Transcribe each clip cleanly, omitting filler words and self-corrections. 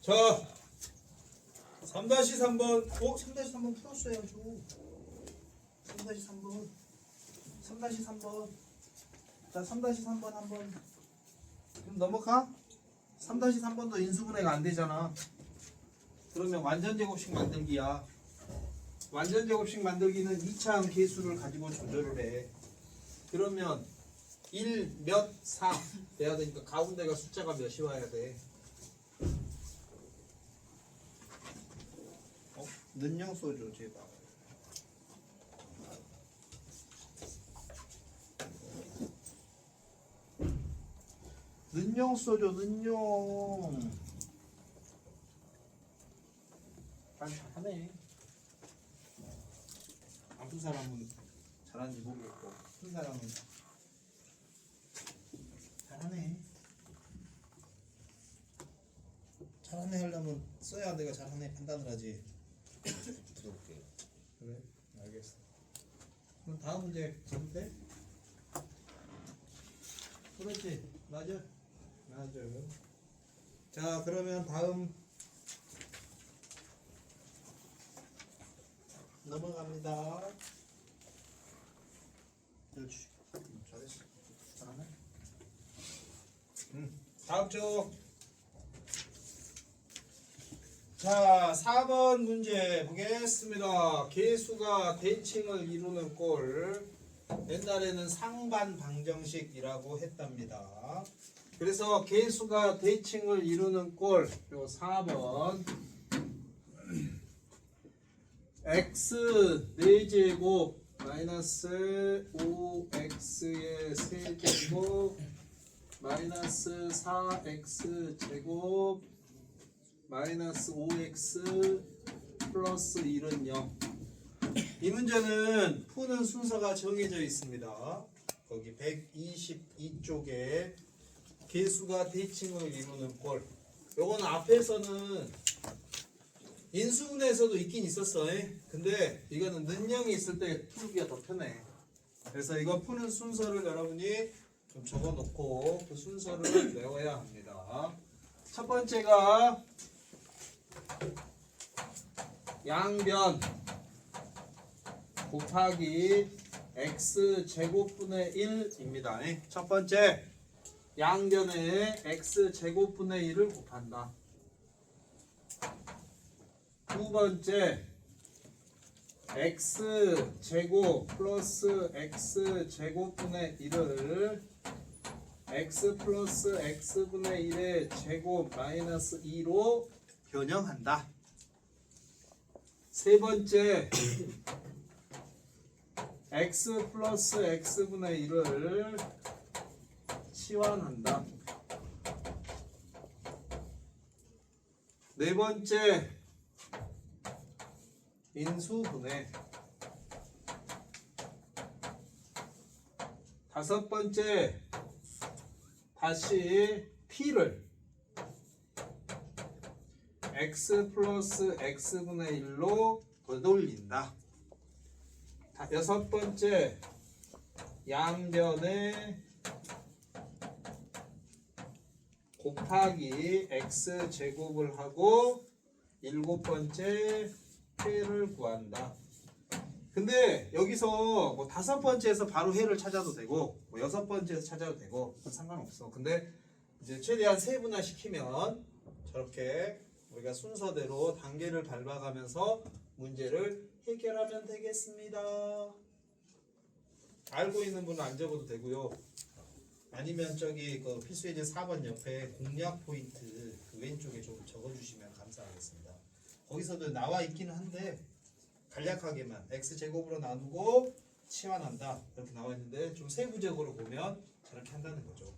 자, 3-3번. 3-3번 풀었어야죠. 3-3번. 3-3번. 자, 3-3번 한번. 그럼 넘어가? 3-3번도 인수분해가 안 되잖아. 그러면 완전제곱식 만들기야. 완전제곱식 만들기는 2차항 계수를 가지고 조절을 해. 그러면 1, 몇, 4 돼야 되니까 가운데가 숫자가 몇이 와야 돼? 는영 써줘 제발. 는영 써줘 는영. 빨리 하네. 아픈 사람은 잘하는지 모르겠고 큰 사람은 잘하네. 잘하네 하려면 써야 내가 잘하네 판단을 하지. 들어볼게요. 그래? 알겠어. 그럼 다음 문제 가도 돼? 그렇지. 맞아. 맞아. 자, 그러면 다음 넘어갑니다. 그렇지. 잘했어. 잘하네. 다음 쪽. 자, 4번 문제 보겠습니다. 계수가 대칭을 이루는 꼴. 옛날에는 상반 방정식이라고 했답니다. 그래서 계수가 대칭을 이루는 꼴, 요 4번. x 4제곱 마이너스 5x의 세제곱 마이너스 4x 제곱 마이너스 5x 플러스 1은 0. 이 문제는 푸는 순서가 정해져 있습니다. 거기 122쪽에 계수가 대칭을 이루는 꼴. 요건 앞에서는 인수분해에서도 있긴 있었어. 근데 이거는 는영이 있을 때 풀기가 더 편해. 그래서 이거 푸는 순서를 여러분이 좀 적어 놓고 그 순서를 외워야 합니다. 첫 번째가 양변 곱하기 x 제곱분의 1입니다. 첫 번째 양변에 x 제곱분의 1을 곱한다. 두 번째 x 제곱 플러스 x 제곱분의 1을 x 플러스 x분의 1의 제곱 마이너스 2로 변형한다. 세 번째 x 플러스 x분의 1을 치환한다. 네 번째 인수분해. 다섯 번째 다시 p를 x 플러스 x분의 1로 되돌린다. 여섯 번째 양변에 곱하기 x 제곱을 하고 일곱 번째 해를 구한다. 근데 여기서 뭐 다섯 번째에서 바로 해를 찾아도 되고 뭐 여섯 번째에서 찾아도 되고 상관없어. 근데 이제 최대한 세분화 시키면 저렇게 우리가 순서대로 단계를 밟아가면서 문제를 해결하면 되겠습니다. 알고 있는 분은 안 적어도 되고요. 아니면 저기 그 필수예제 4번 옆에 공략 포인트 그 왼쪽에 좀 적어주시면 감사하겠습니다. 거기서도 나와 있기는 한데 간략하게만 x제곱으로 나누고 치환한다 이렇게 나와 있는데 좀 세부적으로 보면 저렇게 한다는 거죠.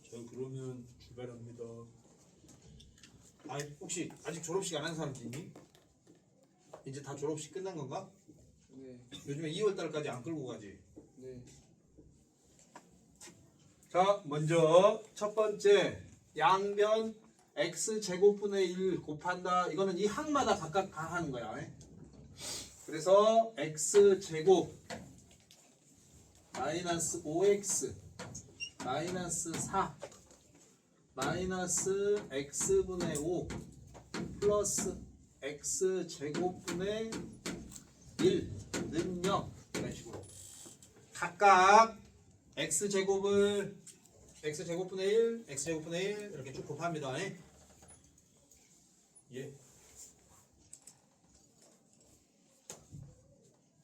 저 그러면 출발합니다. 혹시 아직 졸업식 안 한 사람 있니? 이제 다 졸업식 끝난 건가? 네, 요즘에 2월 달까지 안 끌고 가지. 네. 자, 먼저 첫 번째 양변 x제곱분의 1 곱한다. 이거는 이 항마다 각각 다 하는 거야. 그래서 x제곱 마이너스 5x 마이너스 4 마이너스 x분의 5 플러스 x제곱분의 1는 0 이런 식으로 각각 x제곱분의 1 x제곱분의 1 이렇게 쭉 곱합니다. 예.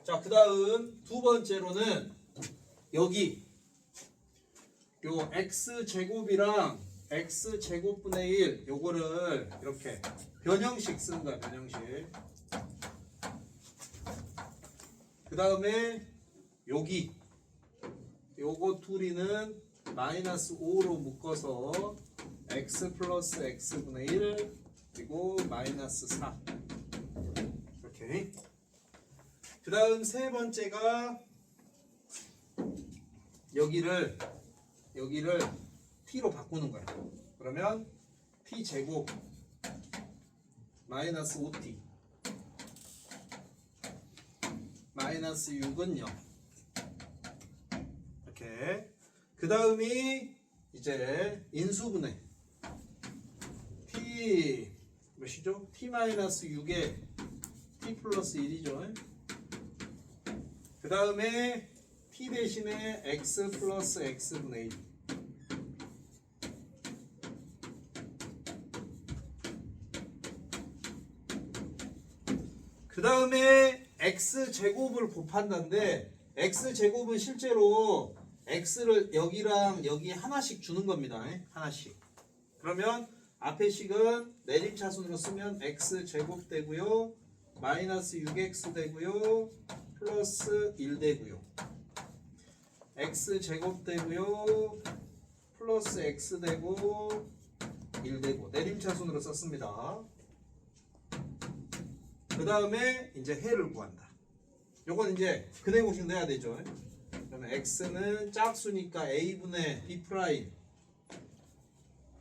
자, 그 다음 두 번째로는 여기 요 x제곱이랑 x제곱분의 1 요거를 이렇게 변형식 쓰는 거야. 변형식. 그 다음에 여기 요거 둘이는 마이너스 5로 묶어서 x 플러스 x분의 1 그리고 마이너스 4 이렇게. 그 다음 세 번째가 여기를 t로 바꾸는 거야. 그러면 t 제곱 마이너스 5t 마이너스 6은 0 이렇게. 그 다음이 이제 인수분해 t 몇이죠? t 마이너스 6에 t 플러스 1이죠. 그 다음에 t 대신에 x 플러스 x분의 1. 그 다음에 x제곱을 곱한다는데 x제곱은 실제로 x를 여기랑 여기 하나씩 주는 겁니다. 하나씩. 그러면 앞에 식은 내림차순으로 쓰면 x제곱 되고요. 마이너스 6x 되고요. 플러스 1 되고요. x제곱 되고요. 플러스 x 되고 1 되고 내림차순으로 썼습니다. 그 다음에 이제 해를 구한다. 요건 이제 근해공식 내야 되죠. 그러면 x는 짝수니까 a분의 b 프라임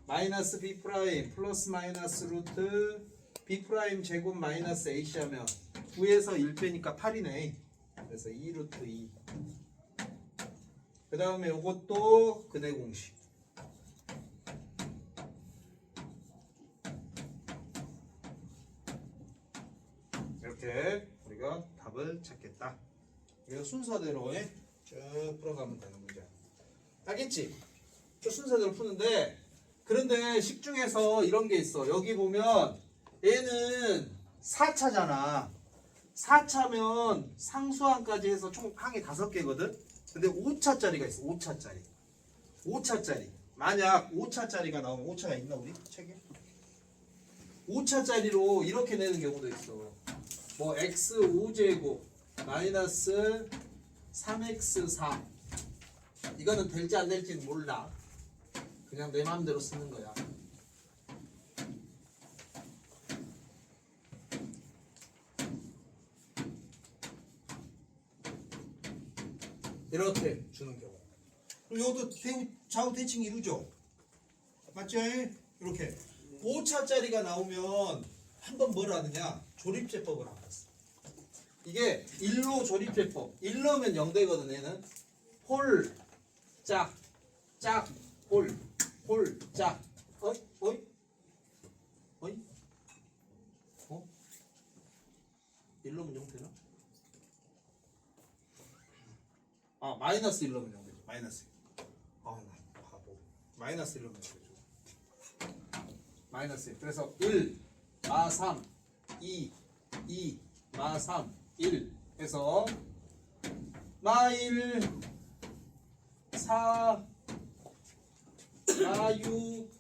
마이너스 b 프라임 플러스 마이너스 루트 b 프라임 제곱 마이너스 ac 하면 9에서 1 빼니까 8이네. 그래서 2 루트 2. 그 다음에 요것도 근해공식. 이렇게 우리가 답을 찾겠다. 그래서 순서대로 쭉 풀어가면 되는 문제. 알겠지? 저 순서대로 푸는데 그런데 식 중에서 이런 게 있어. 여기 보면 얘는 4차잖아. 4차면 상수항까지 해서 총 항이 5개거든. 근데 5차짜리가 있어. 5차짜리. 5차짜리. 만약 5차짜리가 나오면 5차가 있나 우리 책에? 5차짜리로 이렇게 내는 경우도 있어. 뭐 x 5제곱 마이너스 3x 4 이거는 될지 안 될지는 몰라. 그냥 내 마음대로 쓰는 거야. 이렇게 주는 경우. 그럼 이것도 좌우 대칭 이루죠. 맞죠? 이렇게 5차짜리가 나오면 한번 뭘 하느냐? 조립제법을 하고 있어. 이게 1로 조립제법. 1 넣으면 0 되거든. 얘는 홀, 짝, 짝, 홀, 홀, 짝. 어이? 어이? 어이? 어? 1 넣으면 0 되나? 아, 마이너스 1 넣으면 0 되죠. 마이너스 1. 아, 나 바보. 마이너스 1 넣으면 0 되죠. 마이너스 1. 그래서 1, 마 3, 2, 2, 마 3, 1 해서 마 1, 4, 마 6,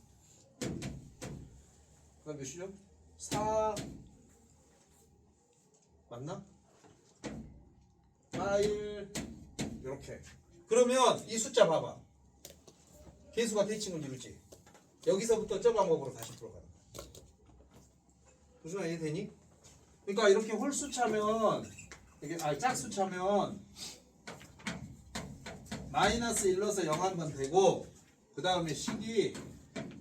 그 다음 몇이죠? 4 맞나? 마 1 이렇게. 그러면 이 숫자 봐봐. 개수가 대칭을 이루지. 여기서부터 저 방법으로 다시 풀어가는 거야. 무슨 말이 되니? 그러니까 이렇게 홀수 차면 이게 짝수 차면 마이너스 1 넣어서 0 하면 되고 그 다음에 식이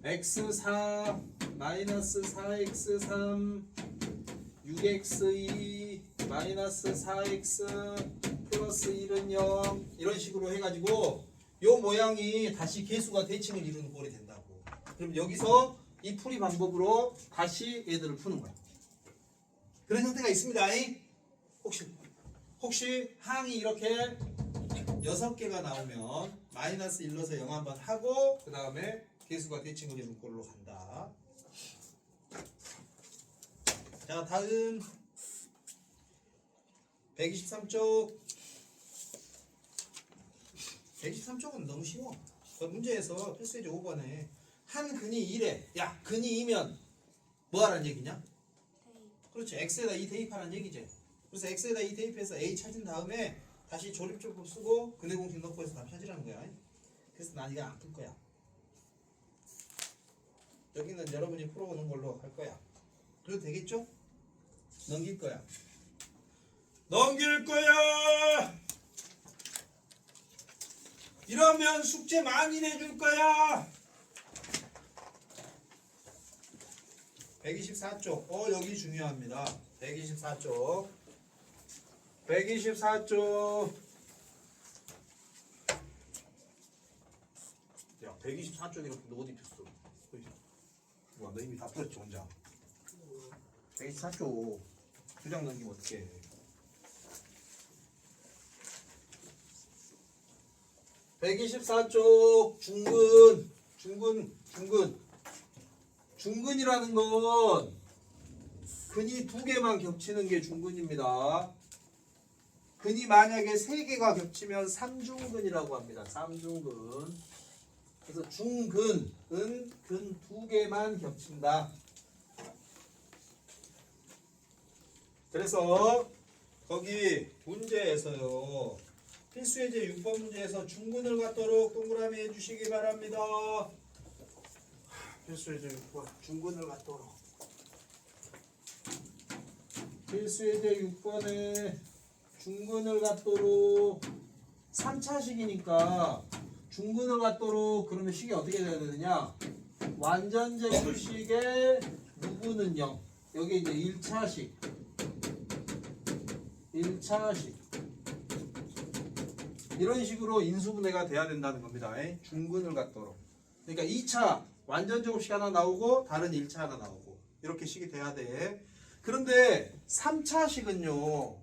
x4 마이너스 4x3 6x2 마이너스 4x 플러스 1은 0 이런 식으로 해가지고 요 모양이 다시 개수가 대칭을 이루는 꼴이 된다고. 그럼 여기서 이 풀이 방법으로 다시 얘들을 푸는 거야. 그런 형태가 있습니다. 혹시 항이 이렇게 6개가 나오면 마이너스 1 넣어서 0 한번 하고 그 다음에 개수가 대칭을 이루는 꼴로 간다. 자, 다음 123쪽. 123쪽은 너무 쉬워. 그 문제에서 필수예제 5번에 한 근이 2래. 야, 근이 2면 뭐 하라는 얘기냐? 그렇지. x에다 2 대입하라는 얘기지. 그래서 x에다 2 대입해서 a 찾은 다음에 다시 조립조법 쓰고 근해 공식 넣고 해서 답 찾으라는 거야. 그래서 난 이거 안 풀 거야. 여기는 여러분이 풀어오는 걸로 할 거야. 그래도 되겠죠? 넘길 거야. 넘길 거야. 이러면 숙제 많이 내줄 거야. 124쪽. 여기 중요합니다. 124쪽. 124쪽. 야, 124쪽 이렇게 너 어디 폈어? 와, 너 이미 다 풀었지 혼자. 124쪽. 2장 넘기면 어떡해. 124쪽 중근이라는 건 근이 2개만 겹치는 게 중근입니다. 근이 만약에 3개가 겹치면 3중근이라고 합니다. 3중근. 그래서 중근은 근 2개만 겹친다. 그래서 거기 문제에서요. 필수예제 6번 문제에서 중근을 갖도록 동그라미 해주시기 바랍니다. 필수예제 6번 중근을 갖도록. 필수예제 6번에 중근을 갖도록 3차식이니까 중근을 갖도록 그러면 식이 어떻게 돼야 되느냐? 완전제곱식의 누구는 0. 여기 이제 1차식. 이런 식으로 인수분해가 돼야 된다는 겁니다. 중근을 갖도록. 그러니까 2차 완전제곱식 하나 나오고 다른 1차 하나 나오고 이렇게 식이 돼야 돼. 그런데 3차식은요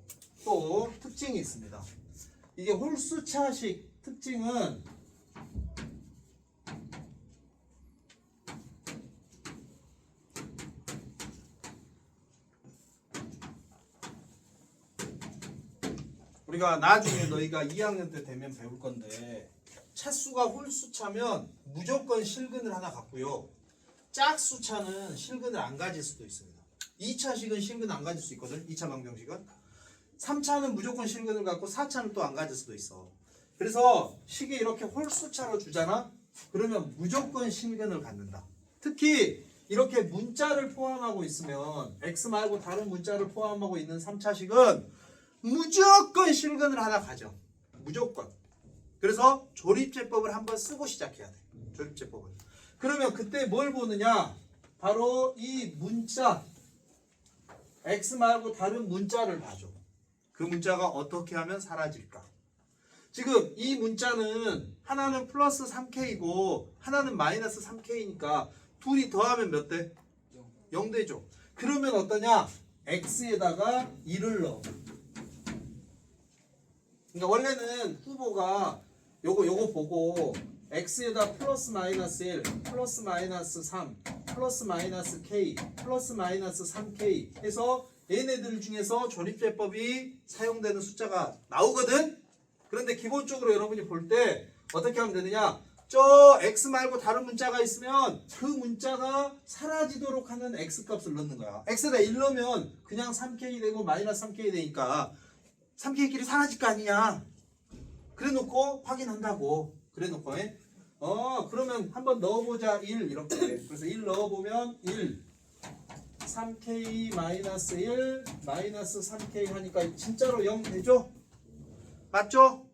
또 특징이 있습니다. 이게 홀수차식 특징은 우리가 나중에 너희가 2학년 때 되면 배울 건데 차수가 홀수차면 무조건 실근을 하나 갖고요. 짝수차는 실근을 안 가질 수도 있습니다. 2차식은 실근 안 가질 수 있거든. 2차 방정식은. 3차는 무조건 실근을 갖고 4차는 또 안 가질 수도 있어. 그래서 식이 이렇게 홀수차로 주잖아. 그러면 무조건 실근을 갖는다. 특히 이렇게 문자를 포함하고 있으면 x 말고 다른 문자를 포함하고 있는 3차식은 무조건 실근을 하나 가져. 무조건. 그래서 조립제법을 한번 쓰고 시작해야 돼. 조립제법을. 그러면 그때 뭘 보느냐? 바로 이 문자 x 말고 다른 문자를 봐줘. 그 문자가 어떻게 하면 사라질까? 지금 이 문자는 하나는 플러스 3k이고 하나는 마이너스 3k니까 둘이 더하면 몇 대? 0 되죠. 그러면 어떠냐? x에다가 1을 넣어. 그러니까 원래는 후보가 요거 보고 x에다 플러스 마이너스 1, 플러스 마이너스 3, 플러스 마이너스 k, 플러스 마이너스 3k 해서 얘네들 중에서 조립제법이 사용되는 숫자가 나오거든? 그런데 기본적으로 여러분이 볼 때 어떻게 하면 되느냐? 저 x 말고 다른 문자가 있으면 그 문자가 사라지도록 하는 x 값을 넣는 거야. x에다 1 넣으면 그냥 3k 되고 마이너스 3k 되니까 3k끼리 사라질 거 아니냐. 그래 놓고 확인한다고. 그래 놓고 그러면 한번 넣어보자. 1 이렇게. 그래서 1 넣어보면 1 3k 마이너스 1 마이너스 3k 하니까 진짜로 0 되죠? 맞죠?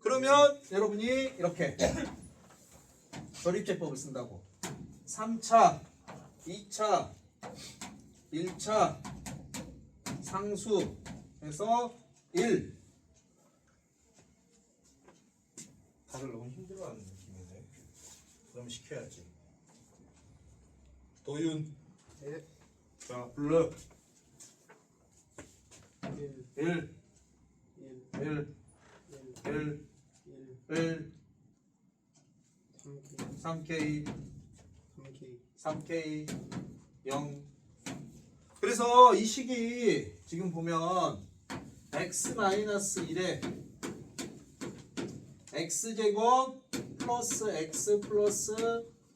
그러면 여러분이 이렇게 조립제법을 쓴다고. 3차, 2차, 1차, 상수 해서 1. 다들 너무 힘들어하는 느낌이네. 그럼 시켜야지. 도윤. 예. 자, 불러. 1 1, 1 1, 1 1, 1, 3K 3K, 3K 3K, 0. 그래서 이 식이 지금 보면 x-1에 x제곱 플러스 x 플러스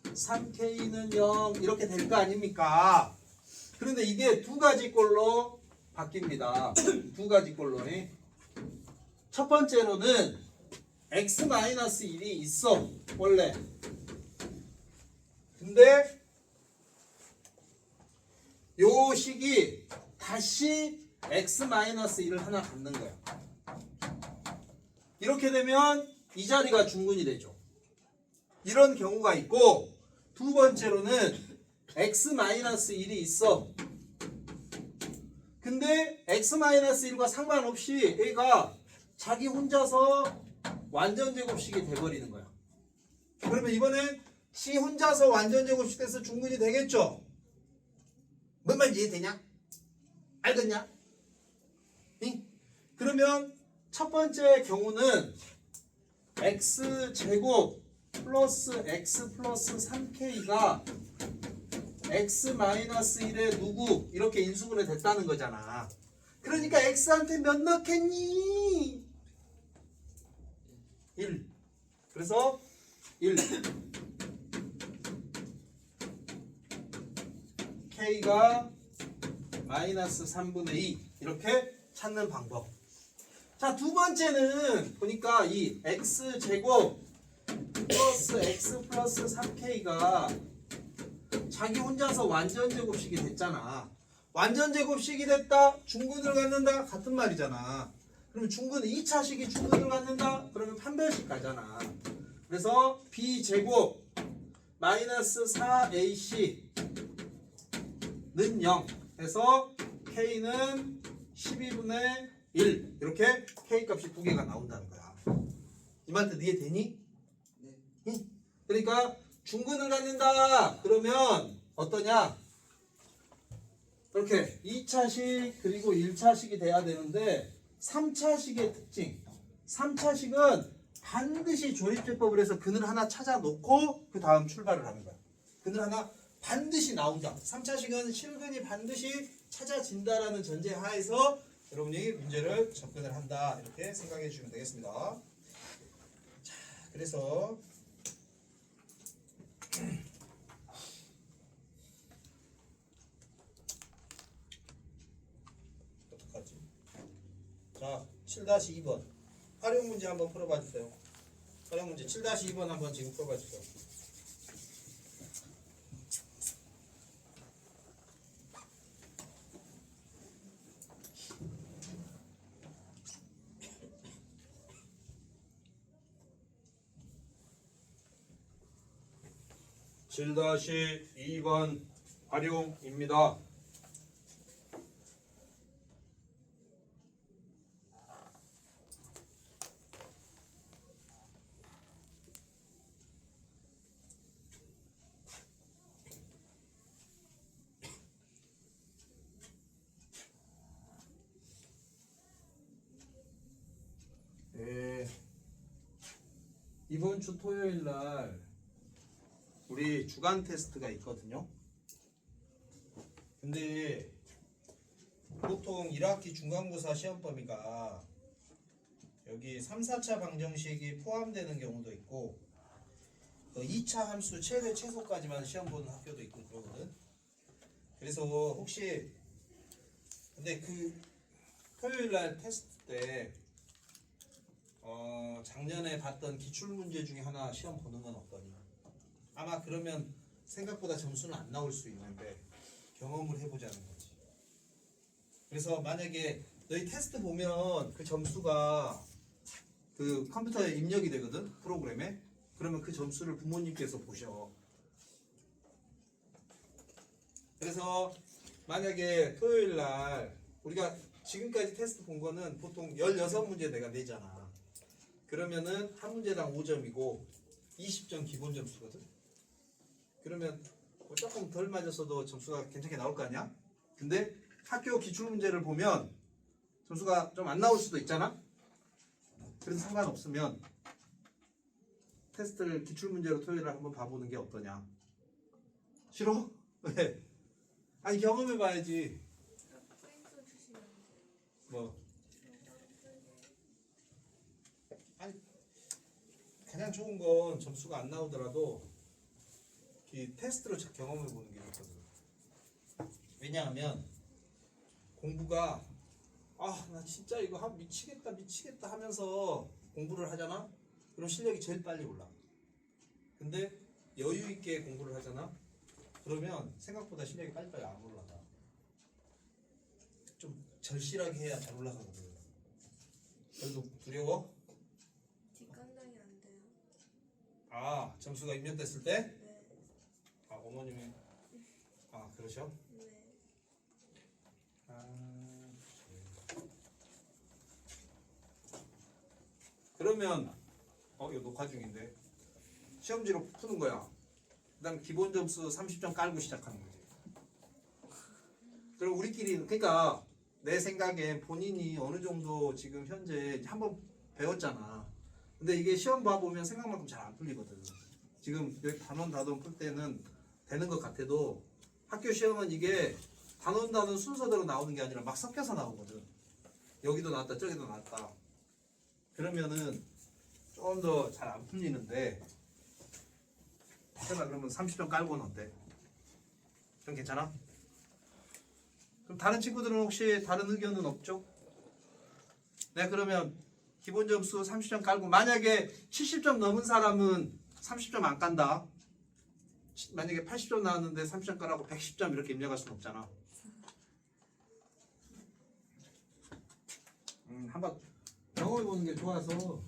3k는 0 이렇게 될 거 아닙니까? 그런데 이게 두 가지 꼴로 바뀝니다. 두 가지 꼴로. 첫 번째로는 x-1이 있어 원래. 근데 요 식이 다시 x-1을 하나 갖는 거야. 이렇게 되면 이 자리가 중근이 되죠. 이런 경우가 있고, 두 번째로는 x-1이 있어. 근데 x-1과 상관없이 얘가 자기 혼자서 완전 제곱식이 돼버리는 거야. 그러면 이번엔 C 혼자서 완전 제곱식 돼서 중근이 되겠죠? 뭔 말인지 이해되냐? 알겠냐? 응? 그러면 첫 번째 경우는 x제곱 플러스 x 플러스 3k가 x-1에 누구 이렇게 인수분해 됐다는 거잖아. 그러니까 x한테 몇 넣겠니? 1. 그래서 1. k가 마이너스 3분의 2 이렇게 찾는 방법. 자, 두 번째는 보니까 이 x제곱 플러스 x 플러스 3k가 자기 혼자서 완전 제곱식이 됐잖아. 완전 제곱식이 됐다. 중근을 갖는다. 같은 말이잖아. 그러면 중근 2차식이 중근을 갖는다. 그러면 판별식 가잖아. 그래서 b제곱 마이너스 4ac 는 0 해서 k는 12분의 1 이렇게 k 값이 두 개가 나온다는 거야. 이 말 뜻 이해되니? 네. 응? 그러니까 중근을 갖는다 그러면 어떠냐? 이렇게 2차식 그리고 1차식이 돼야 되는데 3차식의 특징 3차식은 반드시 조립제법을 해서 근을 하나 찾아 놓고 그 다음 출발을 하는 거야. 근을 하나 반드시 나온다. 3차식은 실근이 반드시 찾아진다라는 전제 하에서 여러분이 문제를 접근을 한다. 이렇게 생각해 주시면 되겠습니다. 자, 그래서 어떡하지? 자, 7-2번 활용 문제 한번 풀어봐 주세요. 활용 문제 7-2번 한번 지금 풀어봐 주세요. (7-2번) 활용입니다. 이번 주 토요일 날 우리 주간 테스트가 있거든요. 근데 보통 1학기 중간고사 시험 범위가 여기 3, 4차 방정식이 포함되는 경우도 있고 2차 함수 최대 최소까지만 시험 보는 학교도 있고 그러거든. 그래서 혹시 근데 그 토요일 날 테스트 때 작년에 봤던 기출문제 중에 하나 시험 보는 건 어떠니? 아마 그러면 생각보다 점수는 안 나올 수 있는데 경험을 해보자는 거지. 그래서 만약에 너희 테스트 보면 그 점수가 그 컴퓨터에 입력이 되거든 프로그램에. 그러면 그 점수를 부모님께서 보셔. 그래서 만약에 토요일 날 우리가 지금까지 테스트 본 거는 보통 16문제 내가 내잖아. 그러면은 한 문제당 5점이고 20점 기본 점수거든. 그러면 뭐 조금 덜 맞았어도 점수가 괜찮게 나올 거 아니야? 근데 학교 기출문제를 보면 점수가 좀 안 나올 수도 있잖아. 그래서 상관없으면 테스트를 기출문제로 토요일에 한번 봐보는 게 어떠냐? 싫어? 왜? 아니 경험해봐야지. 포인트 주시면 안 돼요? 뭐 아니 가장 좋은 건 점수가 안 나오더라도 이 테스트로 경험해보는 게 좋거든. 왜냐하면 공부가 나 진짜 이거 미치겠다 하면서 공부를 하잖아. 그럼 실력이 제일 빨리 올라가. 근데 여유 있게 공부를 하잖아. 그러면 생각보다 실력이 빨리빨리 안 올라가. 좀 절실하게 해야 잘 올라가거든. 그래도 두려워? 뒷감당이 안 돼요. 점수가 입력됐을 때? 네. 어머님이 그러셔? 네. 그러면 이거 녹화 중인데 시험지로 푸는 거야. 그다음 기본 점수 30점 깔고 시작하는 거지. 그리고 우리끼리 그러니까 내 생각엔 본인이 어느 정도 지금 현재 한번 배웠잖아. 근데 이게 시험 봐보면 생각만큼 잘 안 풀리거든. 지금 여기 단원 풀 때는 되는 것 같아도 학교 시험은 이게 단원 순서대로 나오는 게 아니라 막 섞여서 나오거든. 여기도 나왔다 저기도 나왔다. 그러면은 좀 더 잘 안 풀리는데 그러면 30점 깔고는 어때? 좀 괜찮아? 그럼 다른 친구들은 혹시 다른 의견은 없죠? 네, 그러면 기본 점수 30점 깔고 만약에 70점 넘은 사람은 30점 안 깐다. 만약에 80점 나왔는데 30점 깔라고 110점 이렇게 입력할 수는 없잖아. 한번 경험해 보는 게 좋아서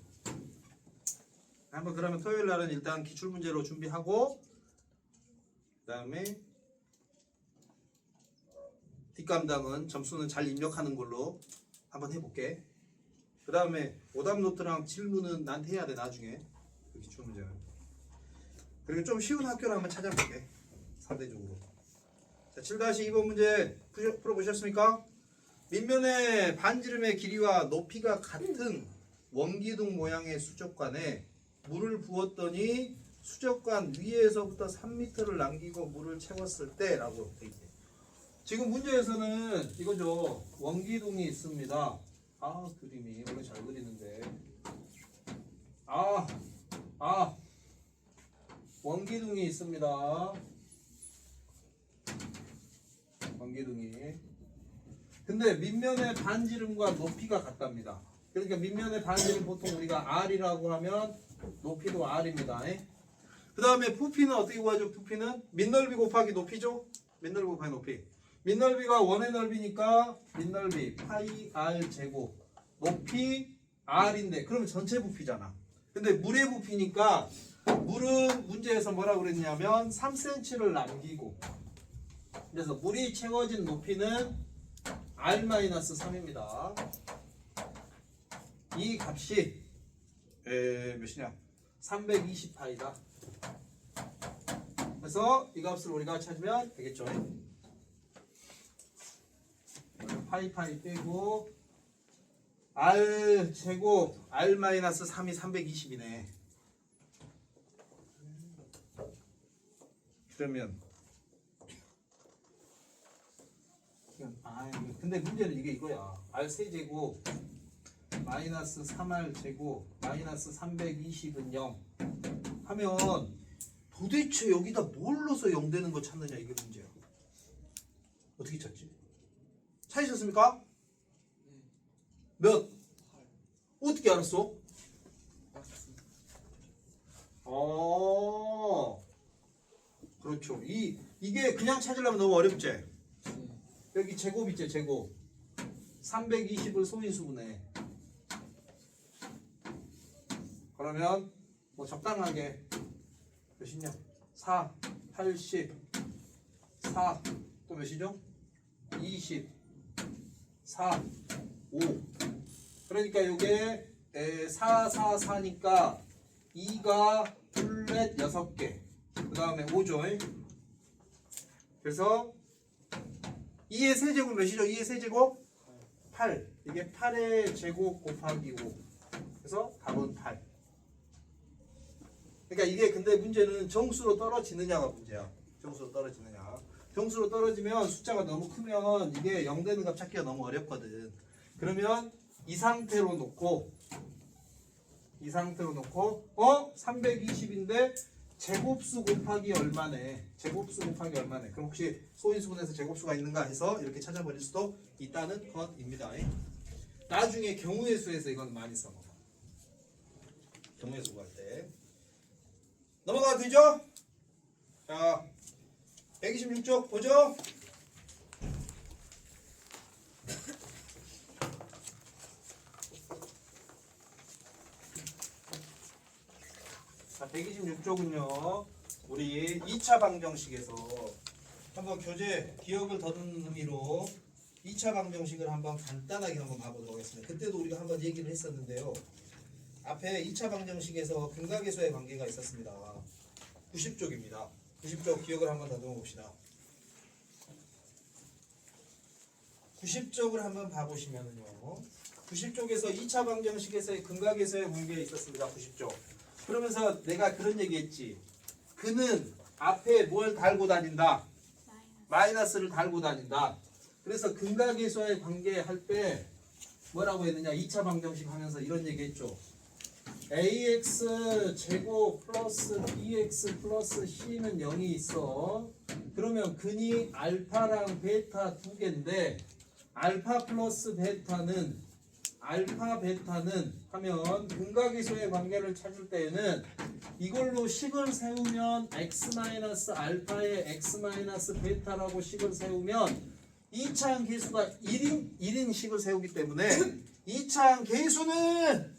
한번 그러면 토요일 날은 일단 기출 문제로 준비하고 그다음에 뒷감당은 점수는 잘 입력하는 걸로 한번 해볼게. 그 다음에 오답 노트랑 질문은 나한테 해야 돼 나중에 그 기출 문제는. 그리고 좀 쉬운 학교를 한번 찾아볼게 상대적으로. 자, 7-2번 문제 풀어보셨습니까? 밑면의 반지름의 길이와 높이가 같은 원기둥 모양의 수족관에 물을 부었더니 수족관 위에서부터 3m를 남기고 물을 채웠을 때 라고 돼 있네. 지금 문제에서는 이거죠. 원기둥이 있습니다. 그림이 원래 잘 그리는데 원기둥이 있습니다. 원기둥이. 근데 밑면의 반지름과 높이가 같답니다. 그러니까 밑면의 반지름 보통 우리가 R이라고 하면 높이도 R입니다. 그 다음에 부피는 어떻게 구하죠? 부피는 밑넓이 곱하기 높이죠? 밑넓이 곱하기 높이. 밑넓이가 원의 넓이니까 밑넓이 파이 R 제곱 높이 R인데 그러면 전체 부피잖아. 근데 물의 부피니까 물은 문제에서 뭐라고 그랬냐면 3cm를 남기고 그래서 물이 채워진 높이는 R-3입니다. 이 값이 몇이냐? 320파이다. 그래서 이 값을 우리가 찾으면 되겠죠. 파이 빼고 R 제곱 R-3이 320이네. 그러면 근데 문제는 이게 이거야. R 세제곱 마이너스 3R 제곱 마이너스 320은 0 하면 도대체 여기다 뭘 넣어서 0 되는 거 찾느냐 이게 문제야. 어떻게 찾지? 찾으셨습니까? 몇? 어떻게 알았어? 그렇죠. 이게 그냥 찾으려면 너무 어렵지? 여기 제곱 있지, 제곱. 320을 소인수분해. 그러면 뭐 적당하게 몇이냐? 4, 80, 4, 또 몇이죠? 20, 4, 5. 그러니까 이게 4, 4, 4니까 2가 둘넷 6개. 그 다음에 5죠. 그래서 2의 세제곱 몇이죠? 2의 세제곱? 8. 이게 8의 제곱 곱하기 5. 그래서 답은 8. 그러니까 이게 근데 문제는 정수로 떨어지느냐가 문제야. 정수로 떨어지느냐. 정수로 떨어지면 숫자가 너무 크면 이게 0 되는 값 찾기가 너무 어렵거든. 그러면 이 상태로 놓고 320인데 제곱수 곱하기 얼마네. 제곱수 곱하기 얼마네. 그럼 혹시 소인수분해서 제곱수가 있는가 해서 이렇게 찾아버릴 수도 있다는 것입니다. 나중에 경우의 수에서 이건 많이 써먹어. 경우의 수 구할 때. 넘어가도 되죠? 자, 126쪽 보죠. 자, 126쪽은요. 우리 2차 방정식에서 한번 교재 기억을 더듬는 의미로 2차 방정식을 한번 간단하게 한번 봐보도록 하겠습니다. 그때도 우리가 한번 얘기를 했었는데요. 앞에 2차 방정식에서 근각의수의 관계가 있었습니다. 90쪽입니다. 90쪽 기억을 한번 더듬어 봅시다. 90쪽을 한번 봐보시면은요. 90쪽에서 2차 방정식에서의 근각에서의 문제가 있었습니다. 90쪽. 그러면서 내가 그런 얘기했지. 그는 앞에 뭘 달고 다닌다? 마이너스를 달고 다닌다. 그래서 근각에서의 관계 할 때 뭐라고 했느냐? 2차 방정식 하면서 이런 얘기했죠. ax 제곱 플러스 bx 플러스 c는 0이 있어. 그러면 근이 알파랑 베타 두 개인데 알파 플러스 베타는 하면 근각의수의 관계를 찾을 때에는 이걸로 식을 세우면 x 마이너스 알파에 x 마이너스 베타라고 식을 세우면 2차항 계수가 1인 식을 세우기 때문에 2차항 계수는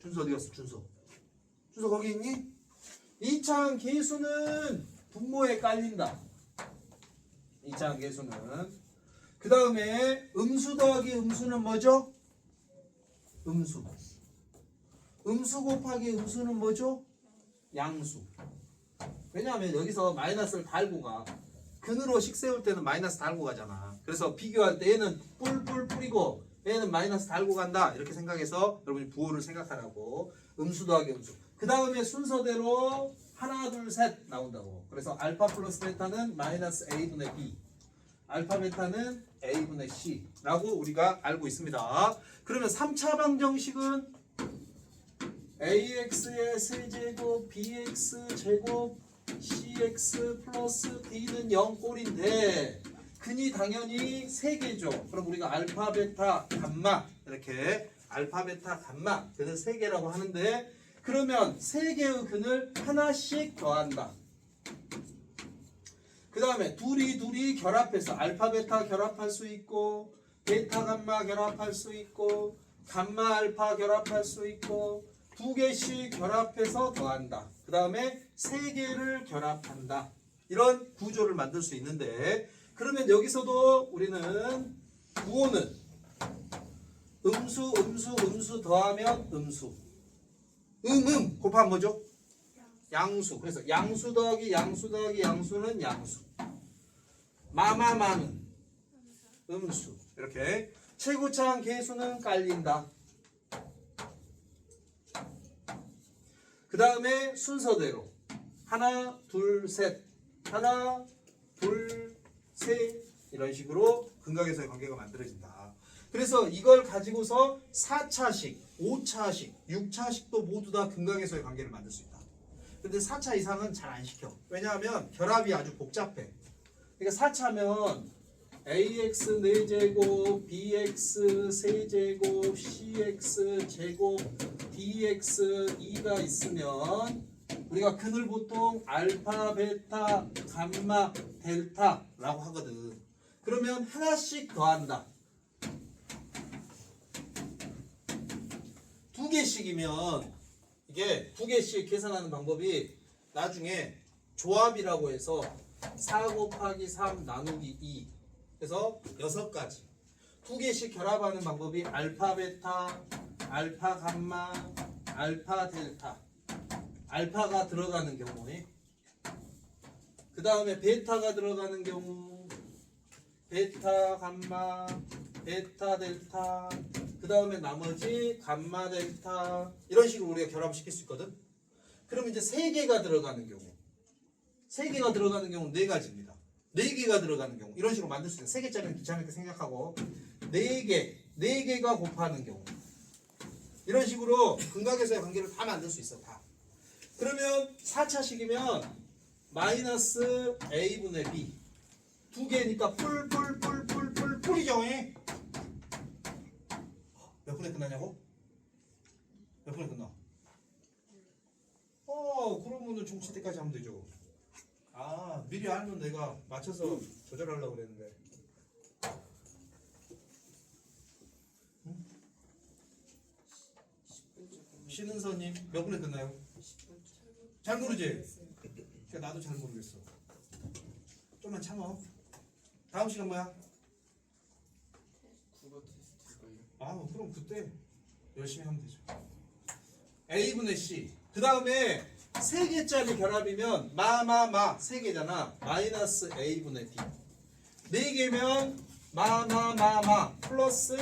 준수 어디 갔어? 준수 거기 있니? 2차항 계수는 분모에 깔린다. 2차항 계수는. 그 다음에 음수 더하기 음수는 뭐죠? 음수 곱하기 음수는 뭐죠? 양수. 왜냐하면 여기서 마이너스를 달고 가. 근으로 식 세울 때는 마이너스 달고 가잖아. 그래서 비교할 때 얘는 뿔뿔 뿌리고 얘는 마이너스 달고 간다. 이렇게 생각해서 여러분이 부호를 생각하라고. 음수 더하기 음수. 그 다음에 순서대로 하나 둘 셋 나온다고. 그래서 알파 플러스 베타는 마이너스 a분의 b, 알파 베타는 a분의 c 라고 우리가 알고 있습니다. 그러면 3차 방정식은 ax의 세제곱 bx 제곱 cx 플러스 d는 0꼴인데 근이 당연히 3개죠. 그럼 우리가 알파 베타 감마 이렇게 알파 베타 감마 그는 3개라고 하는데 그러면 3개의 근을 하나씩 더한다. 그 다음에 둘이 결합해서 알파 베타 결합할 수 있고 베타 감마 결합할 수 있고 감마 알파 결합할 수 있고 2개씩 결합해서 더한다. 그 다음에 3개를 결합한다. 이런 구조를 만들 수 있는데 그러면 여기서도 우리는 부호는 음수 더하면 음수 곱하면 뭐죠? 양수. 그래서 양수 더하기 양수는 양수. 마마마는 음수. 이렇게 최고차항 계수는 깔린다. 그 다음에 순서대로 하나 둘 셋 하나 둘 셋 이런 식으로 근각에서의 관계가 만들어진다. 그래서 이걸 가지고서 4차식, 5차식, 6차식도 모두 다 근각에서의 관계를 만들 수 있다. 근데 4차 이상은 잘 안 시켜. 왜냐하면 결합이 아주 복잡해. 그러니까 4차면 ax 4제곱, bx 세제곱, cx 제곱, dx 2가 있으면 우리가 근을 보통 알파, 베타, 감마, 델타라고 하거든. 그러면 하나씩 더한다. 2개씩이면 이게 두 개씩 계산하는 방법이 나중에 조합이라고 해서 4 곱하기 3 나누기 2 그래서 6가지 두 개씩 결합하는 방법이 알파 베타, 알파 감마, 알파 델타 알파가 들어가는 경우에 그 다음에 베타가 들어가는 경우 베타 감마, 베타 델타 그 다음에 나머지 감마 델타 이런 식으로 우리가 결합시킬 수 있거든. 그럼 이제 3개가 들어가는 경우 3개가 들어가는 경우 4가지입니다. 4개가 들어가는 경우 이런 식으로 만들 수 있어요. 3개짜리는 귀찮게 생각하고 4개가 곱하는 경우 이런 식으로 근각에서의 관계를 다 만들 수 있어. 다. 그러면 4차식이면 마이너스 a분의 b 두 개니까 풀이죠. 몇 분에 끝나냐고? 몇 분에 끝나? 그러면은 중치 때까지 하면 되죠. 아, 미리 알면 내가 맞춰서 조절하려고 그랬는데. 응? 쉬는 선임 몇 분에 끝나요? 잘 모르지? 그러니까 나도 잘 모르겠어. 좀만 참어. 다음 시간 뭐야? 국어 테스트일걸요? 아, 그럼 그때 열심히 하면 되죠. A분의 C. 그 다음에 3개짜리 결합이면 마마마 3개잖아. 마이너스 A분의 D. 4개면 마마마마 플러스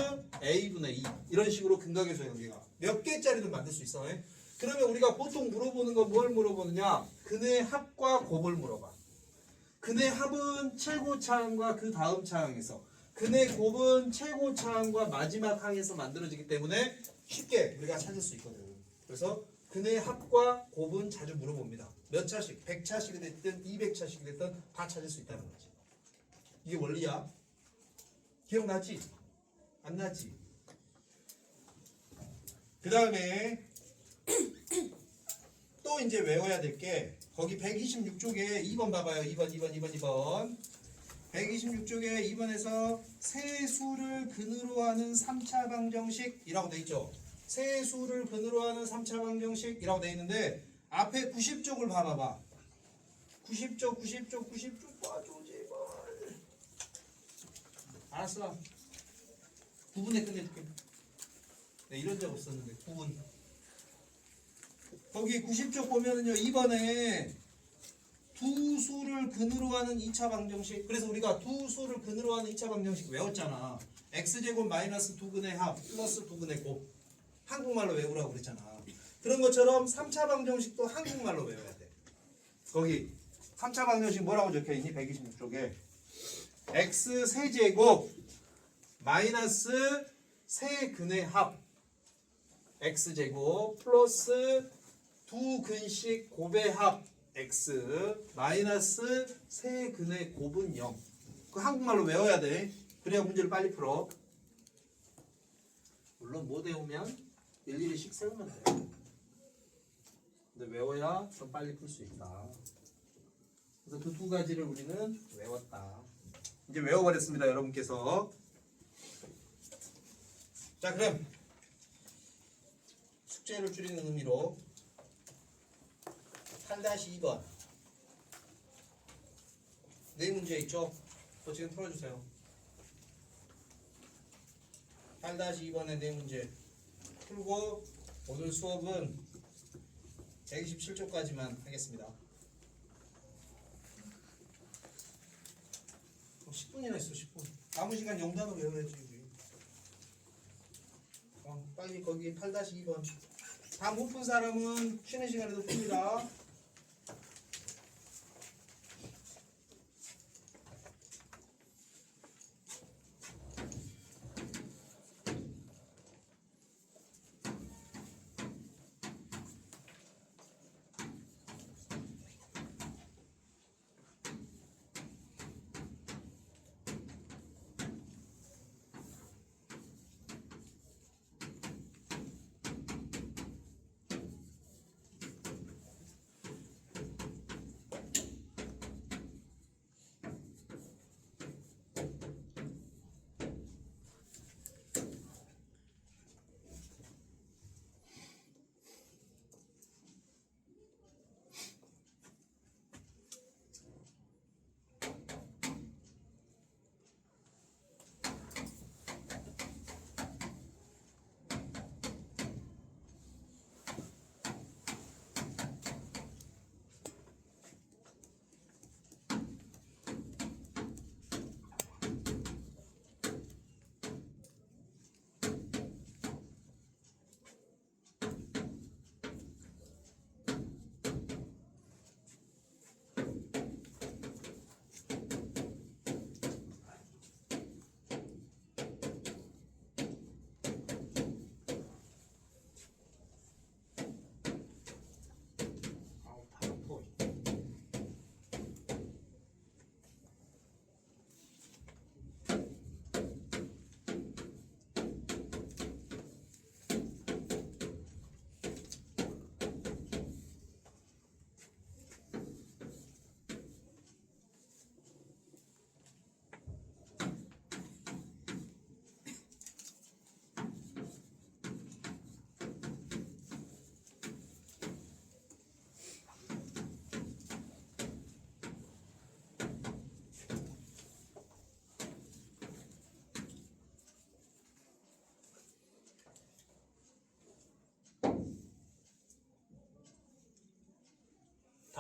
A분의 2. 이런 식으로 근각에서의 관계가 몇 개짜리든 만들 수 있어. 그러면 우리가 보통 물어보는 건 뭘 물어보느냐? 근의 합과 곱을 물어봐. 근의 합은 최고 차항과 그 다음 차항에서 근의 곱은 최고 차항과 마지막 항에서 만들어지기 때문에 쉽게 우리가 찾을 수 있거든. 그래서 근의 합과 곱은 자주 물어봅니다. 몇 차씩, 100차씩이 됐든 200차씩이 됐든 다 찾을 수 있다는 거지. 이게 원리야. 기억나지? 안 나지? 그 다음에 또 이제 외워야 될 게 거기 126쪽에 2번 봐봐요. 2번 126쪽에 2번에서 세 수를 근으로 하는 3차 방정식이라고 돼 있죠. 세 수를 근으로 하는 3차 방정식이라고 돼 있는데 앞에 90쪽을 봐봐봐. 90쪽 봐줘 제발. 알았어. 9분에 끝내줄게. 네, 이런 적 없었는데 9분. 거기 90쪽 보면은요 2번에 두 수를 근으로 하는 2차 방정식. 그래서 우리가 두 수를 근으로 하는 2차 방정식 외웠잖아. x제곱 마이너스 두근의 합 플러스 두근의 곱. 한국말로 외우라고 그랬잖아. 그런 것처럼 3차 방정식도 한국말로 외워야 돼. 거기 3차 방정식 뭐라고 적혀있니? 126쪽에 x 세제곱 마이너스 세근의 합 x제곱 플러스 두 근식 곱의 합 x 마이너스 세근의 곱은 0. 그 한국말로 외워야 돼. 그래야 문제를 빨리 풀어. 물론 못 외우면 일일이 씩 세우면 돼. 근데 외워야 좀 빨리 풀 수 있다. 그래서 그 두 가지를 우리는 외웠다. 이제 외워버렸습니다, 여러분께서. 자, 그럼 숙제를 줄이는 의미로 8-2번 네 문제 있죠? 그거 지금 풀어주세요. 8-2번의 네 문제 풀고 오늘 수업은 127쪽까지만 하겠습니다. 10분이나 있어. 10분. 남은 시간 영단어 외워야지. 빨리 거기 8-2번 다 못 푼 사람은 쉬는 시간에도 풉니다.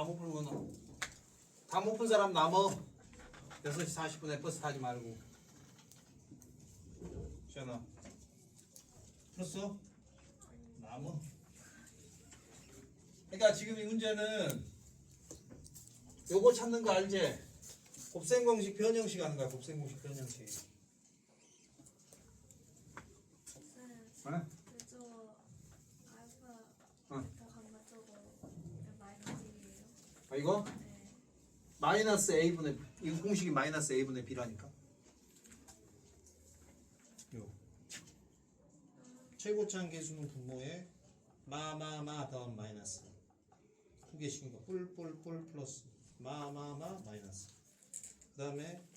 다 못 풀거나. 다 못 푼 사람 남어. 6시 40분에 버스 타지 말고. 시연아. 풀었어? 남어. 그러니까 지금 이 문제는 요거 찾는 거 알지? 곱셈 공식 변형식 하는 거야. 곱셈 공식 변형식. 쌤, 어? 그저 알파, 어. 베타, 감마 저거 마이너스 1이에요? 아 이거? 네. 마이너스 a분의 이 공식이 마이너스 a분의 b라니까. 요. 최고차항 계수는 분모에 마마마 더하면 마이너스. 두 개씩인 거 뿔뿔뿔 플러스 마마마 마이너스. 그 다음에